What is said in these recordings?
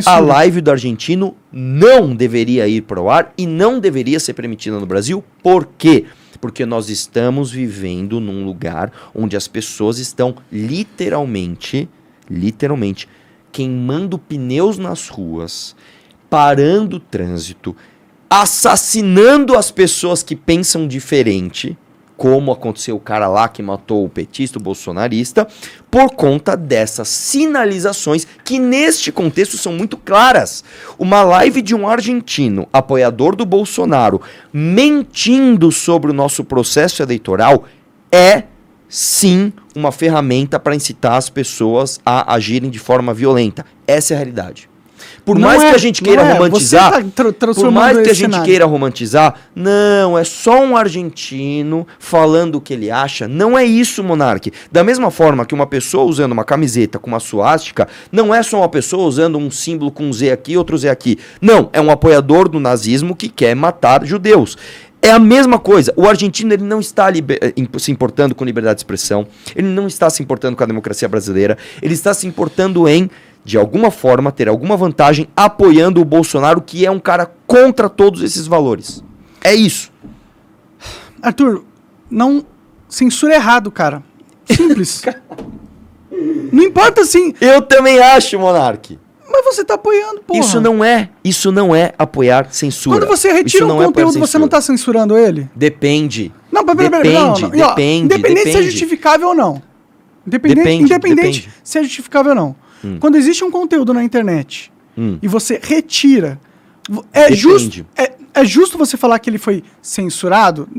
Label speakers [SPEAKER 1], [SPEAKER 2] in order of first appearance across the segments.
[SPEAKER 1] A live do argentino não deveria ir para o ar e não deveria ser permitida no Brasil. Por quê? Porque nós estamos vivendo num lugar onde as pessoas estão literalmente queimando pneus nas ruas, parando o trânsito, assassinando as pessoas que pensam diferente, como aconteceu o cara lá que matou o petista, o bolsonarista, por conta dessas sinalizações que neste contexto são muito claras. Uma live de um argentino, apoiador do Bolsonaro, mentindo sobre o nosso processo eleitoral é, sim, uma ferramenta para incitar as pessoas a agirem de forma violenta. Essa é a realidade. Por mais que a gente queira romantizar, por mais que a gente queira romantizar, não, é só um argentino falando o que ele acha. Não é isso, Monark. Da mesma forma que uma pessoa usando uma camiseta com uma suástica, não é só uma pessoa usando um símbolo com um Z aqui e outro Z aqui. Não, é um apoiador do nazismo que quer matar judeus. É a mesma coisa. O argentino ele não está se importando com liberdade de expressão, ele não está se importando com a democracia brasileira, ele está se importando em, de alguma forma, ter alguma vantagem apoiando o Bolsonaro, que é um cara contra todos esses valores. É isso.
[SPEAKER 2] Arthur, não censura errado, cara. Simples. Não importa assim.
[SPEAKER 1] Eu também acho, Monark.
[SPEAKER 2] Mas você tá apoiando, porra.
[SPEAKER 1] Isso não é apoiar censura.
[SPEAKER 2] Quando você retira um conteúdo, você não tá censurando ele?
[SPEAKER 1] Depende.
[SPEAKER 2] Não, depende. Independente se é justificável ou não. Independente se é justificável ou não. Quando existe um conteúdo na internet e você retira, é justo você falar que ele foi censurado?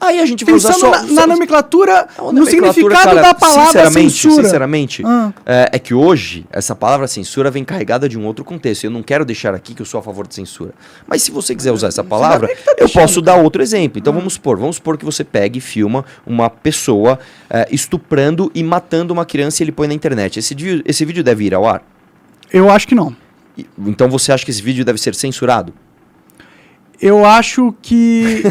[SPEAKER 1] Aí a gente vai usar só
[SPEAKER 2] na nomenclatura, no significado cara, da palavra censura.
[SPEAKER 1] Sinceramente, é que hoje essa palavra censura vem carregada de um outro contexto. Eu não quero deixar aqui que eu sou a favor de censura. Mas se você quiser usar essa palavra, eu posso dar outro exemplo. Então vamos supor que você pegue e filma uma pessoa estuprando e matando uma criança e ele põe na internet. Esse vídeo deve ir ao ar?
[SPEAKER 2] Eu acho que não.
[SPEAKER 1] Então você acha que esse vídeo deve ser censurado?
[SPEAKER 2] Eu acho que...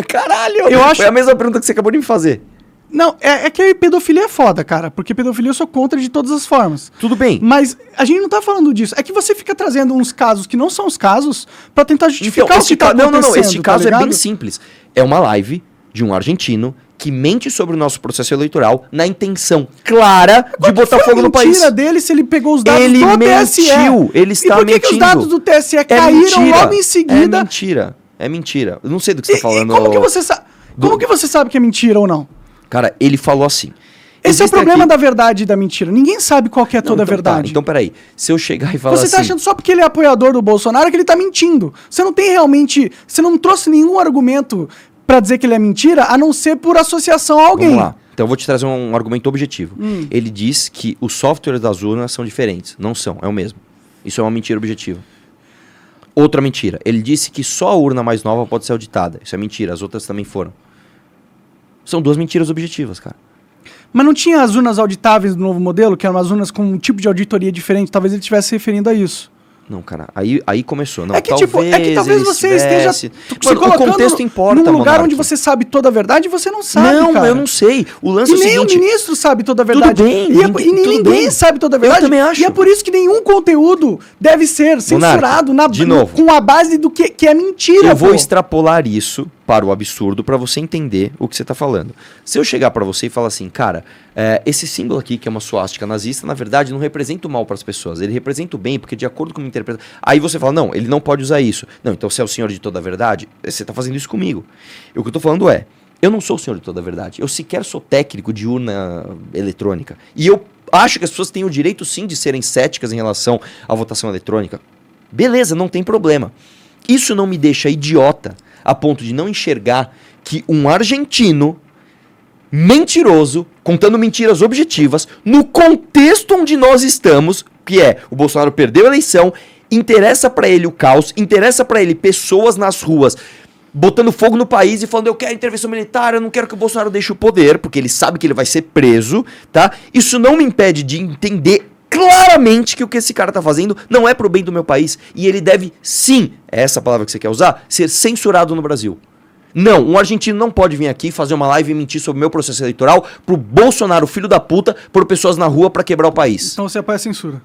[SPEAKER 1] Caralho! Foi a mesma pergunta que você acabou de me fazer.
[SPEAKER 2] Não, é que a pedofilia é foda, cara. Porque pedofilia eu sou contra de todas as formas.
[SPEAKER 1] Tudo bem.
[SPEAKER 2] Mas a gente não tá falando disso. É que você fica trazendo uns casos que não são os casos pra tentar justificar o que tá acontecendo.
[SPEAKER 1] Não. Este caso é bem simples. É uma live de um argentino que mente sobre o nosso processo eleitoral na intenção clara de botar fogo no país.
[SPEAKER 2] Mentira dele se ele pegou os dados do TSE.
[SPEAKER 1] Ele está mentindo.
[SPEAKER 2] E por que os dados do TSE caíram logo em seguida?
[SPEAKER 1] É mentira. Eu não sei do que você está falando.
[SPEAKER 2] Como que você sabe que é mentira ou não?
[SPEAKER 1] Cara, ele falou assim.
[SPEAKER 2] Esse é o problema da verdade e da mentira. Ninguém sabe qual que é toda a verdade.
[SPEAKER 1] Então, peraí. Se eu chegar e falar assim...
[SPEAKER 2] Você tá achando só porque ele é apoiador do Bolsonaro que ele tá mentindo. Você não tem realmente... Você não trouxe nenhum argumento pra dizer que ele é mentira, a não ser por associação a alguém.
[SPEAKER 1] Vamos lá. Então eu vou te trazer um argumento objetivo. Ele diz que os softwares das urnas são diferentes. Não são, é o mesmo. Isso é uma mentira objetiva. Outra mentira. Ele disse que só a urna mais nova pode ser auditada. Isso é mentira, as outras também foram. São duas mentiras objetivas, cara.
[SPEAKER 2] Mas não tinha as urnas auditáveis do novo modelo, que eram as urnas com um tipo de auditoria diferente? Talvez ele estivesse se referindo a isso.
[SPEAKER 1] Não, cara, aí começou. Não,
[SPEAKER 2] é que talvez você esteja se
[SPEAKER 1] colocando o contexto importa,
[SPEAKER 2] num lugar onde você sabe toda a verdade e você não sabe,
[SPEAKER 1] cara. Eu não sei. O lance é o seguinte...
[SPEAKER 2] nem o ministro sabe toda a verdade.
[SPEAKER 1] Tudo bem.
[SPEAKER 2] E ninguém sabe toda a verdade.
[SPEAKER 1] Eu também acho.
[SPEAKER 2] E é por isso que nenhum conteúdo deve ser censurado com a base do que é mentira.
[SPEAKER 1] Eu vou extrapolar isso para o absurdo para você entender o que você está falando. Se eu chegar para você e falar assim, cara, esse símbolo aqui, que é uma suástica nazista, na verdade não representa o mal para as pessoas, ele representa o bem, porque de acordo com a interpretação... Aí você fala, não, ele não pode usar isso. Não, então você é o senhor de toda a verdade? Você está fazendo isso comigo. E o que eu estou falando é, eu não sou o senhor de toda a verdade, eu sequer sou técnico de urna eletrônica. E eu acho que as pessoas têm o direito sim de serem céticas em relação à votação eletrônica. Beleza, não tem problema. Isso não me deixa idiota a ponto de não enxergar que um argentino mentiroso, contando mentiras objetivas, no contexto onde nós estamos, que é o Bolsonaro perdeu a eleição, interessa pra ele o caos, interessa pra ele pessoas nas ruas botando fogo no país e falando eu quero intervenção militar, eu não quero que o Bolsonaro deixe o poder, porque ele sabe que ele vai ser preso, tá? Isso não me impede de entender claramente que o que esse cara tá fazendo não é pro bem do meu país e ele deve, sim, é essa palavra que você quer usar, ser censurado no Brasil. Não, um argentino não pode vir aqui fazer uma live e mentir sobre o meu processo eleitoral pro Bolsonaro, filho da puta, por pessoas na rua pra quebrar o país.
[SPEAKER 2] Então você apoia a censura?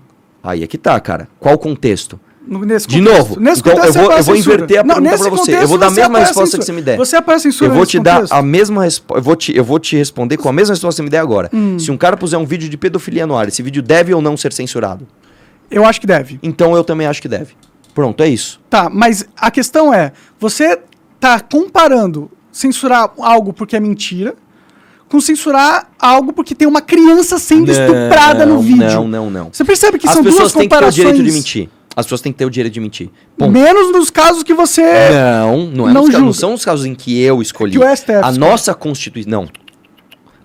[SPEAKER 1] Aí é que tá, cara. Qual o contexto?
[SPEAKER 2] Nesse
[SPEAKER 1] de novo, então eu vou inverter a pergunta pra você. Eu vou dar a mesma resposta que você me der.
[SPEAKER 2] Você apoia a censura.
[SPEAKER 1] Eu vou te dar a mesma resposta. Eu vou te responder com a mesma resposta que você me der agora. Se um cara puser um vídeo de pedofilia no ar, esse vídeo deve ou não ser censurado?
[SPEAKER 2] Eu acho que deve.
[SPEAKER 1] Então eu também acho que deve. Pronto, é isso.
[SPEAKER 2] Tá, mas a questão é, você tá comparando censurar algo porque é mentira com censurar algo porque tem uma criança sendo estuprada no vídeo.
[SPEAKER 1] Não.
[SPEAKER 2] Você percebe que são duas comparações...
[SPEAKER 1] As pessoas têm que ter o direito de mentir. As pessoas têm que ter o direito de mentir.
[SPEAKER 2] Ponto. Menos nos casos que você
[SPEAKER 1] não são os casos em que eu escolhi.
[SPEAKER 2] Que o STF
[SPEAKER 1] nossa Constituição... Não.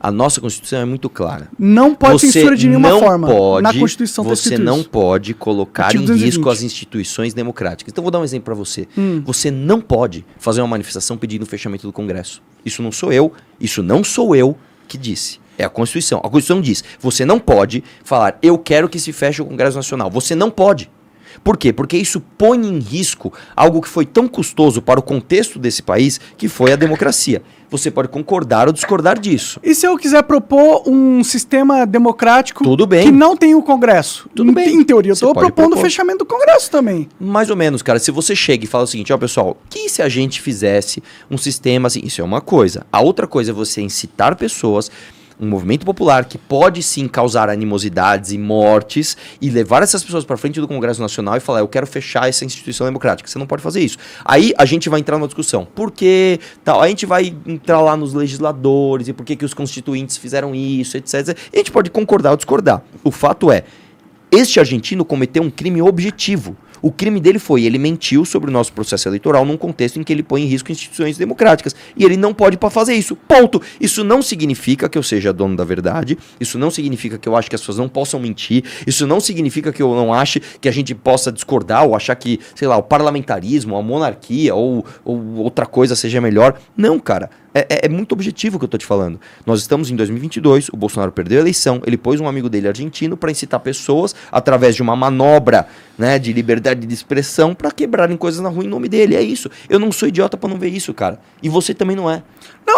[SPEAKER 1] A nossa Constituição é muito clara.
[SPEAKER 2] Não pode censura de nenhuma forma. Na Constituição
[SPEAKER 1] você não pode colocar em risco as instituições democráticas. Então, vou dar um exemplo para você. Você não pode fazer uma manifestação pedindo o fechamento do Congresso. Isso não sou eu que disse. É a Constituição. A Constituição diz, você não pode falar, eu quero que se feche o Congresso Nacional. Você não pode. Por quê? Porque isso põe em risco algo que foi tão custoso para o contexto desse país, que foi a democracia. Você pode concordar ou discordar disso.
[SPEAKER 2] E se eu quiser propor um sistema democrático que não tem o Congresso?
[SPEAKER 1] Tudo bem.
[SPEAKER 2] Em teoria, eu estou propondo o fechamento do Congresso também.
[SPEAKER 1] Mais ou menos, cara. Se você chega e fala o seguinte, ó, pessoal, que se a gente fizesse um sistema assim? Isso é uma coisa. A outra coisa é você incitar pessoas... Um movimento popular que pode sim causar animosidades e mortes e levar essas pessoas para frente do Congresso Nacional e falar, eu quero fechar essa instituição democrática. Você não pode fazer isso. Aí a gente vai entrar numa discussão. Por que tal? A gente vai entrar lá nos legisladores e por que os constituintes fizeram isso, etc. E a gente pode concordar ou discordar. O fato é, este argentino cometeu um crime objetivo. O crime dele foi, ele mentiu sobre o nosso processo eleitoral num contexto em que ele põe em risco instituições democráticas. E ele não pode fazer isso. Ponto. Isso não significa que eu seja dono da verdade. Isso não significa que eu acho que as pessoas não possam mentir. Isso não significa que eu não ache que a gente possa discordar ou achar que, sei lá, o parlamentarismo, a monarquia ou outra coisa seja melhor. Não, cara. É muito objetivo o que eu tô te falando. Nós estamos em 2022, o Bolsonaro perdeu a eleição, ele pôs um amigo dele argentino para incitar pessoas, através de uma manobra, né, de liberdade de expressão, para quebrarem coisas na rua em nome dele. É isso. Eu não sou idiota para não ver isso, cara. E você também não é.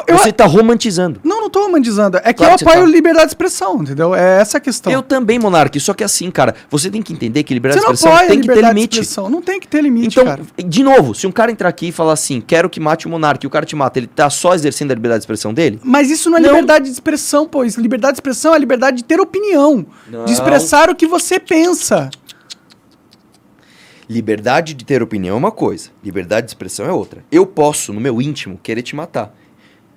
[SPEAKER 1] Você tá romantizando.
[SPEAKER 2] Não tô romantizando. É que eu apoio liberdade de expressão, entendeu? É essa a questão.
[SPEAKER 1] Eu também, Monark. Só que assim, cara, você tem que entender que liberdade de expressão tem que ter limite.
[SPEAKER 2] Não tem que ter limite,
[SPEAKER 1] então,
[SPEAKER 2] cara.
[SPEAKER 1] De novo, se um cara entrar aqui e falar assim, quero que mate o Monark, e o cara te mata, ele tá só exercendo a liberdade de expressão dele?
[SPEAKER 2] Mas isso não é liberdade de expressão, pô. Liberdade de expressão é liberdade de ter opinião. De expressar o que você pensa.
[SPEAKER 1] Liberdade de ter opinião é uma coisa. Liberdade de expressão é outra. Eu posso, no meu íntimo, querer te matar.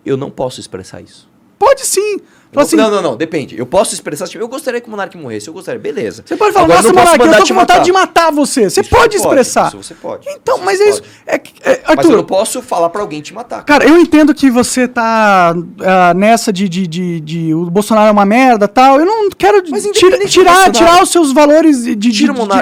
[SPEAKER 1] Eu não posso expressar isso.
[SPEAKER 2] Pode sim.
[SPEAKER 1] Assim, não, depende. Eu posso expressar, tipo, eu gostaria que o Monark morresse, eu gostaria, beleza.
[SPEAKER 2] Você pode falar, nossa, Monark, eu tô com vontade de matar você. Você pode expressar.
[SPEAKER 1] Isso você pode.
[SPEAKER 2] Então, mas é isso.
[SPEAKER 1] Arthur, mas eu não posso falar pra alguém te matar.
[SPEAKER 2] Cara, eu entendo que você tá nessa de o Bolsonaro é uma merda e tal. Eu não quero tirar os seus valores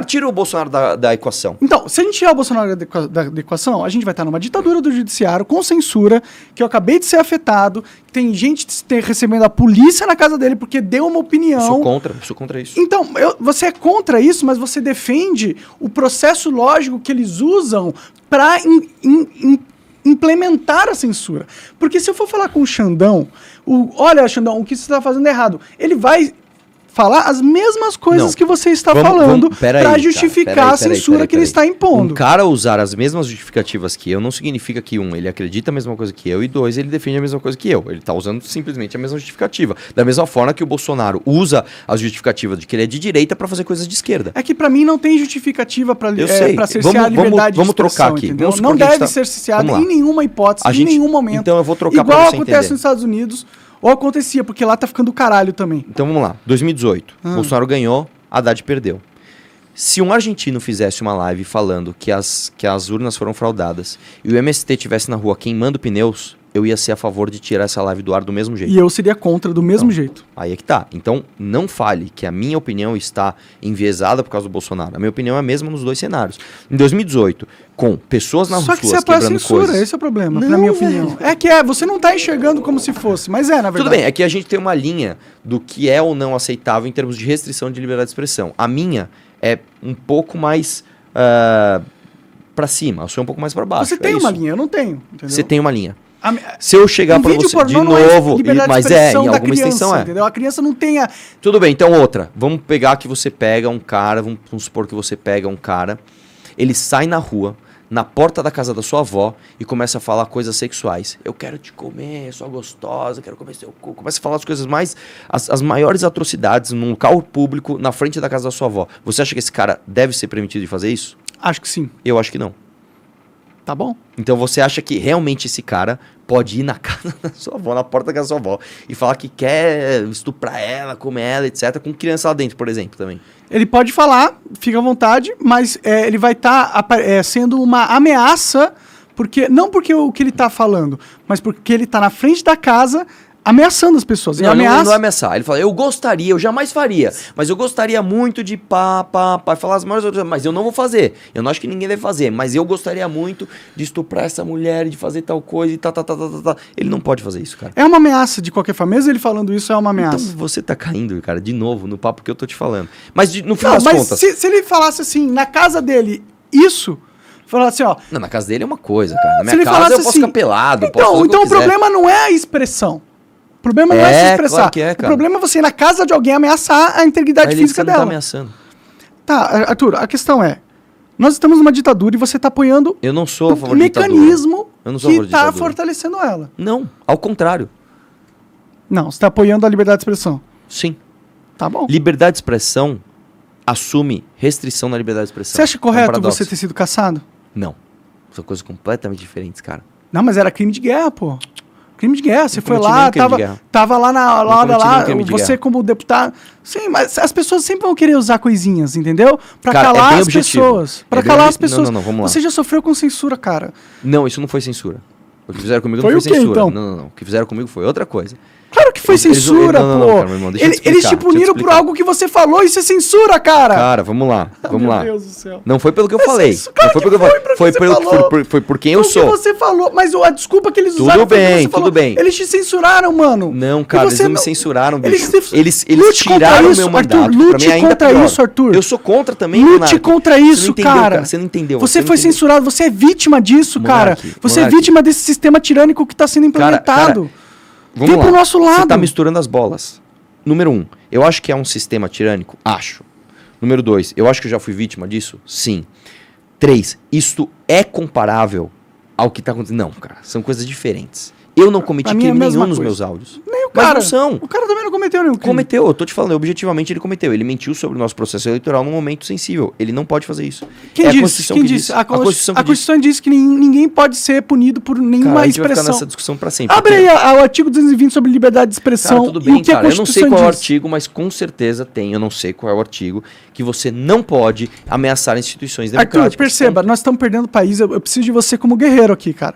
[SPEAKER 1] Tira o Bolsonaro da equação.
[SPEAKER 2] Então, se a gente tirar o Bolsonaro da equação, a gente vai estar numa ditadura do judiciário com censura, que eu acabei de ser afetado, tem gente recebendo a polícia na casa dele porque deu uma opinião.
[SPEAKER 1] Sou contra isso.
[SPEAKER 2] Então, você é contra isso, mas você defende o processo lógico que eles usam para implementar a censura. Porque se eu for falar com o Xandão, olha, Xandão, o que você está fazendo é errado, ele vai falar as mesmas coisas que você está falando para justificar a censura que ele está impondo.
[SPEAKER 1] Um cara usar as mesmas justificativas que eu não significa que, ele acredita a mesma coisa que eu, e dois, ele defende a mesma coisa que eu. Ele está usando simplesmente a mesma justificativa. Da mesma forma que o Bolsonaro usa as justificativas de que ele é de direita para fazer coisas de esquerda.
[SPEAKER 2] É que para mim não tem justificativa para cercear a liberdade
[SPEAKER 1] vamos de expressão, trocar aqui.
[SPEAKER 2] Não deve ser cerceada em nenhuma hipótese, em nenhum momento.
[SPEAKER 1] Então eu vou trocar
[SPEAKER 2] para você entender. Igual acontece nos Estados Unidos. Ou acontecia, porque lá tá ficando caralho também.
[SPEAKER 1] Então vamos lá. 2018. Bolsonaro ganhou, Haddad perdeu. Se um argentino fizesse uma live falando que as urnas foram fraudadas e o MST estivesse na rua queimando pneus, eu ia ser a favor de tirar essa live do ar do mesmo jeito.
[SPEAKER 2] E eu seria contra do mesmo jeito.
[SPEAKER 1] Aí é que tá. Então não fale que a minha opinião está enviesada por causa do Bolsonaro. A minha opinião é a mesma nos dois cenários. Em 2018, com pessoas nas ruas quebrando coisas... Só que você apoia a censura,
[SPEAKER 2] esse é o problema, na minha opinião. Você não tá enxergando como se fosse, mas na verdade.
[SPEAKER 1] Tudo bem, é que a gente tem uma linha do que é ou não aceitável em termos de restrição de liberdade de expressão. A minha é um pouco mais pra cima, a sua é um pouco mais pra baixo.
[SPEAKER 2] Você tem uma linha, eu não tenho. Entendeu?
[SPEAKER 1] Você tem uma linha. Se eu chegar para você de novo, mas em alguma
[SPEAKER 2] criança,
[SPEAKER 1] extensão
[SPEAKER 2] entendeu? A criança não tem a...
[SPEAKER 1] Tudo bem, então outra. Vamos pegar que você pega um cara, vamos supor que você pega um cara, ele sai na rua, na porta da casa da sua avó e começa a falar coisas sexuais. Eu quero te comer, sou gostosa, quero comer seu cu. Começa a falar as coisas mais... As maiores atrocidades num local público na frente da casa da sua avó. Você acha que esse cara deve ser permitido de fazer isso?
[SPEAKER 2] Acho que sim.
[SPEAKER 1] Eu acho que não.
[SPEAKER 2] Tá bom.
[SPEAKER 1] Então você acha que realmente esse cara pode ir na casa da sua avó, na porta da casa da sua avó, e falar que quer estuprar ela, comer ela, etc., com criança lá dentro, por exemplo, também?
[SPEAKER 2] Ele pode falar, fica à vontade, mas ele vai estar sendo uma ameaça, não porque o que ele está falando, mas porque ele está na frente da casa ameaçando as pessoas.
[SPEAKER 1] Não é ameaçar. Ele fala, eu jamais faria, mas eu gostaria muito de falar as maiores outras, mas eu não vou fazer. Eu não acho que ninguém deve fazer, mas eu gostaria muito de estuprar essa mulher, de fazer tal coisa e tá. Ele não pode fazer isso, cara.
[SPEAKER 2] É uma ameaça de qualquer forma. Mesmo ele falando isso, é uma ameaça.
[SPEAKER 1] Então você tá caindo, cara, de novo no papo que eu tô te falando. Mas no fim das contas...
[SPEAKER 2] Se ele falasse assim, na casa dele, isso... Falar assim, ó...
[SPEAKER 1] Não, na casa dele é uma coisa, cara. Na minha casa eu posso ficar pelado,
[SPEAKER 2] então o problema não é a expressão. O problema não é se expressar.
[SPEAKER 1] Claro que é, cara.
[SPEAKER 2] O problema é você ir na casa de alguém ameaçar a integridade física dela.
[SPEAKER 1] Tá ameaçando.
[SPEAKER 2] Tá, Arthur, a questão é, nós estamos numa ditadura e você está apoiando
[SPEAKER 1] eu não sou a favor
[SPEAKER 2] um mecanismo que está
[SPEAKER 1] ditadura.
[SPEAKER 2] fortalecendo ela.
[SPEAKER 1] Não, ao contrário.
[SPEAKER 2] Não, você está apoiando a liberdade de expressão.
[SPEAKER 1] Sim.
[SPEAKER 2] Tá bom.
[SPEAKER 1] Liberdade de expressão assume restrição na liberdade de expressão.
[SPEAKER 2] Você acha correto você ter sido caçado?
[SPEAKER 1] Não. São coisas completamente diferentes, cara.
[SPEAKER 2] Não, mas era crime de guerra, pô. Crime de guerra, você foi lá, tava lá na hora lá, você como deputado. Sim, mas as pessoas sempre vão querer usar coisinhas, entendeu? Pra calar as pessoas. Pra calar as pessoas.
[SPEAKER 1] Não, vamos lá.
[SPEAKER 2] Você já sofreu com censura, cara.
[SPEAKER 1] Não, isso não foi censura. O que fizeram comigo não foi censura.
[SPEAKER 2] Então?
[SPEAKER 1] Não. O que fizeram comigo foi outra coisa.
[SPEAKER 2] Claro que foi censura, pô.
[SPEAKER 1] Não, cara, meu irmão,
[SPEAKER 2] eles te puniram por algo que você falou, isso é censura, cara.
[SPEAKER 1] Cara, vamos lá.
[SPEAKER 2] Meu Deus do céu.
[SPEAKER 1] Não foi pelo que eu falei. Não foi pelo que eu falei. Foi por quem eu sou.
[SPEAKER 2] O que você falou, mas a desculpa que eles
[SPEAKER 1] Tudo
[SPEAKER 2] usaram
[SPEAKER 1] bem, tudo bem.
[SPEAKER 2] Eles te censuraram, mano.
[SPEAKER 1] Não, cara, eles não me censuraram, bicho. Eles
[SPEAKER 2] lute
[SPEAKER 1] tiraram o meu mandato.
[SPEAKER 2] Arthur, lute contra isso, Arthur.
[SPEAKER 1] Eu sou contra também,
[SPEAKER 2] Lute contra isso, cara.
[SPEAKER 1] Você não entendeu.
[SPEAKER 2] Você foi censurado, você é vítima disso, cara. Você é vítima desse sistema tirânico que tá sendo implementado. Vem pro nosso lado.
[SPEAKER 1] Você tá misturando as bolas. Número 1, eu acho que é um sistema tirânico? Acho. Número 2, eu acho que eu já fui vítima disso? Sim. 3, isto é comparável ao que tá acontecendo? Não, cara, são coisas diferentes. Eu não cometi crime nenhum nos meus áudios.
[SPEAKER 2] Nem o cara.
[SPEAKER 1] Mas não são.
[SPEAKER 2] O cara também não cometeu nenhum crime.
[SPEAKER 1] Cometeu, eu tô te falando, objetivamente ele cometeu. Ele mentiu sobre o nosso processo eleitoral num momento sensível. Ele não pode fazer isso.
[SPEAKER 2] Quem disse? A Constituição diz que ninguém pode ser punido por nenhuma expressão. A gente vai ficar
[SPEAKER 1] nessa discussão pra sempre.
[SPEAKER 2] Abre aí o artigo 220 sobre liberdade de expressão.
[SPEAKER 1] Cara, tudo bem, cara. Eu não sei qual é o artigo, mas com certeza tem. Eu não sei qual é o artigo que você não pode ameaçar instituições democráticas.
[SPEAKER 2] Arthur, perceba, nós estamos perdendo o país. Eu preciso de você como guerreiro aqui, cara.